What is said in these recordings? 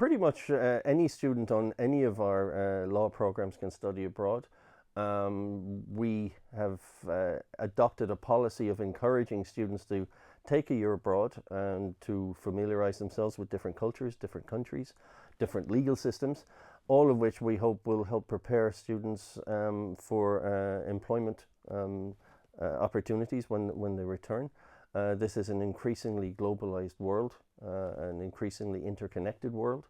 pretty much any student on any of our law programs can study abroad. We have adopted a policy of encouraging students to take a year abroad and to familiarize themselves with different cultures, different countries, different legal systems, all of which we hope will help prepare students for employment opportunities when they return. This is an increasingly globalized world, an increasingly interconnected world.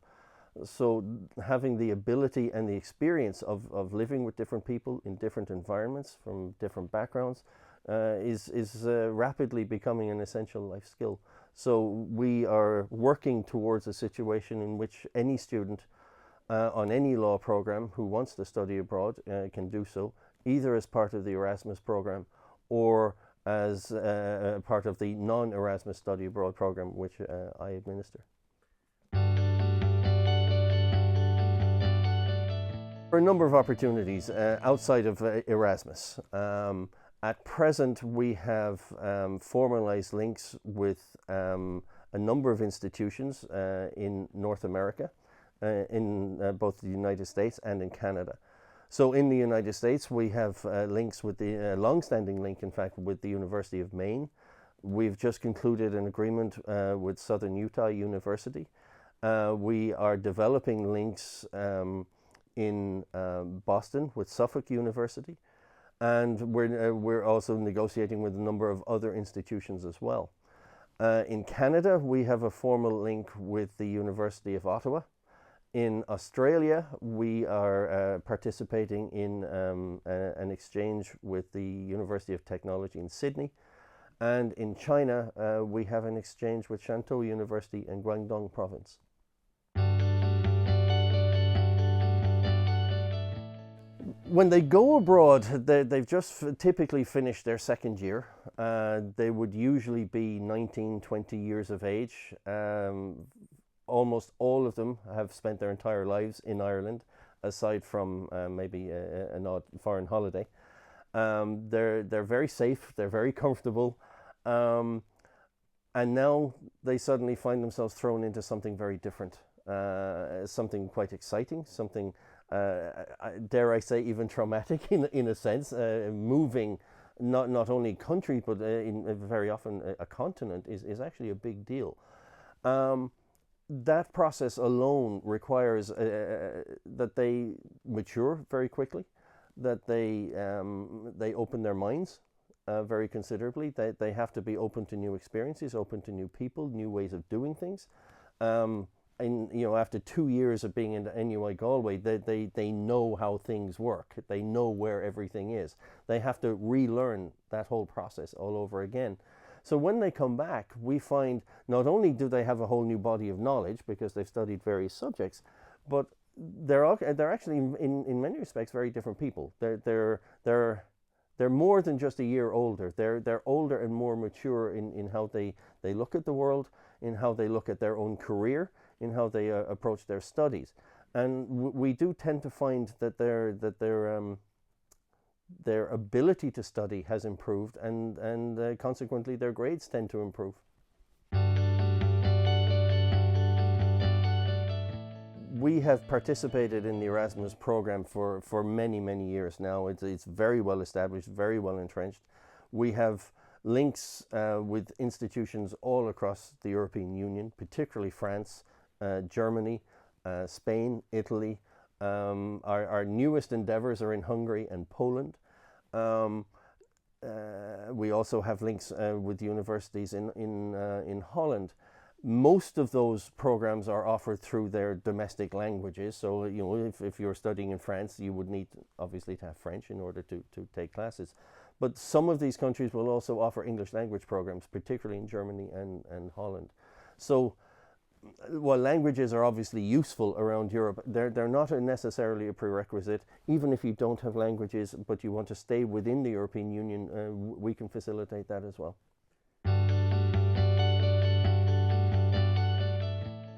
So having the ability and the experience of living with different people in different environments from different backgrounds is rapidly becoming an essential life skill. So we are working towards a situation in which any student on any law program who wants to study abroad can do so, either as part of the Erasmus program or as part of the non-Erasmus study abroad program, which I administer. For a number of opportunities outside of Erasmus. At present, we have formalized links with a number of institutions in North America, in both the United States and in Canada. So in the United States, we have links with the long-standing link, in fact, with the University of Maine. We've just concluded an agreement with Southern Utah University. We are developing links in Boston with Suffolk University, and we're also negotiating with a number of other institutions as well. In Canada, we have a formal link with the University of Ottawa. In Australia, we are participating in an exchange with the University of Technology in Sydney. And in China, we have an exchange with Shantou University in Guangdong Province. When they go abroad, they've just typically finished their second year. They would usually be 19, 20 years of age. Almost all of them have spent their entire lives in Ireland, aside from maybe an odd foreign holiday. They're very safe, they're very comfortable, and now they suddenly find themselves thrown into something very different, something quite exciting, something, dare I say, even traumatic in a sense, moving not only country, but very often a continent is actually a big deal. That process alone requires that they mature very quickly, that they open their minds very considerably. They have to be open to new experiences, open to new people, new ways of doing things. And after 2 years of being in the NUI Galway, they know how things work. They know where everything is. They have to relearn that whole process all over again. So when they come back, we find not only do they have a whole new body of knowledge because they've studied various subjects, but they're actually in many respects very different people. They're more than just a year older. They're older and more mature in how they look at the world, in how they look at their own career, in how they approach their studies. And we do tend to find that their ability to study has improved, and consequently their grades tend to improve. We have participated in the Erasmus program for many, many years now. It's very well established, very well entrenched. We have links with institutions all across the European Union, particularly France, Germany, Spain, Italy. Our newest endeavors are in Hungary and Poland. We also have links with universities in Holland. Most of those programs are offered through their domestic languages. So, if you're studying in France, you would need obviously to have French in order to take classes. But some of these countries will also offer English language programs, particularly in Germany and Holland. So, while languages are obviously useful around Europe, they're not necessarily a prerequisite. Even if you don't have languages, but you want to stay within the European Union, we can facilitate that as well.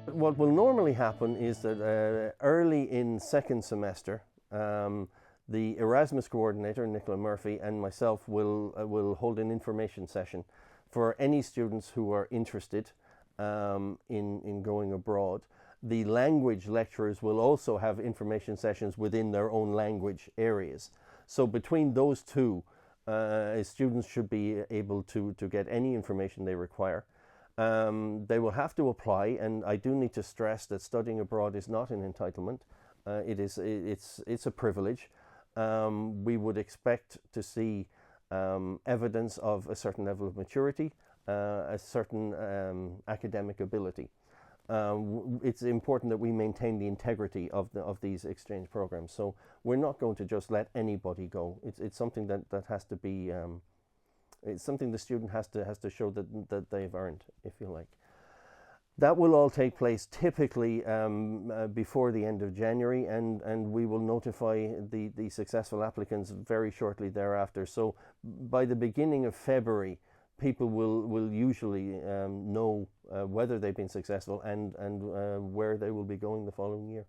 What will normally happen is that early in second semester, the Erasmus coordinator, Nicola Murphy, and myself will hold an information session for any students who are interested in going abroad. The language lecturers will also have information sessions within their own language areas. So between those two, students should be able to get any information they require. They will have to apply, and I do need to stress that studying abroad is not an entitlement. It's a privilege. We would expect to see evidence of a certain level of maturity, a certain academic ability. It's important that we maintain the integrity of these exchange programs. So we're not going to just let anybody go. It's something that has to be. It's something the student has to show that they've earned, if you like. That will all take place typically before the end of January, and we will notify the successful applicants very shortly thereafter. So by the beginning of February, people will usually know whether they've been successful and where they will be going the following year.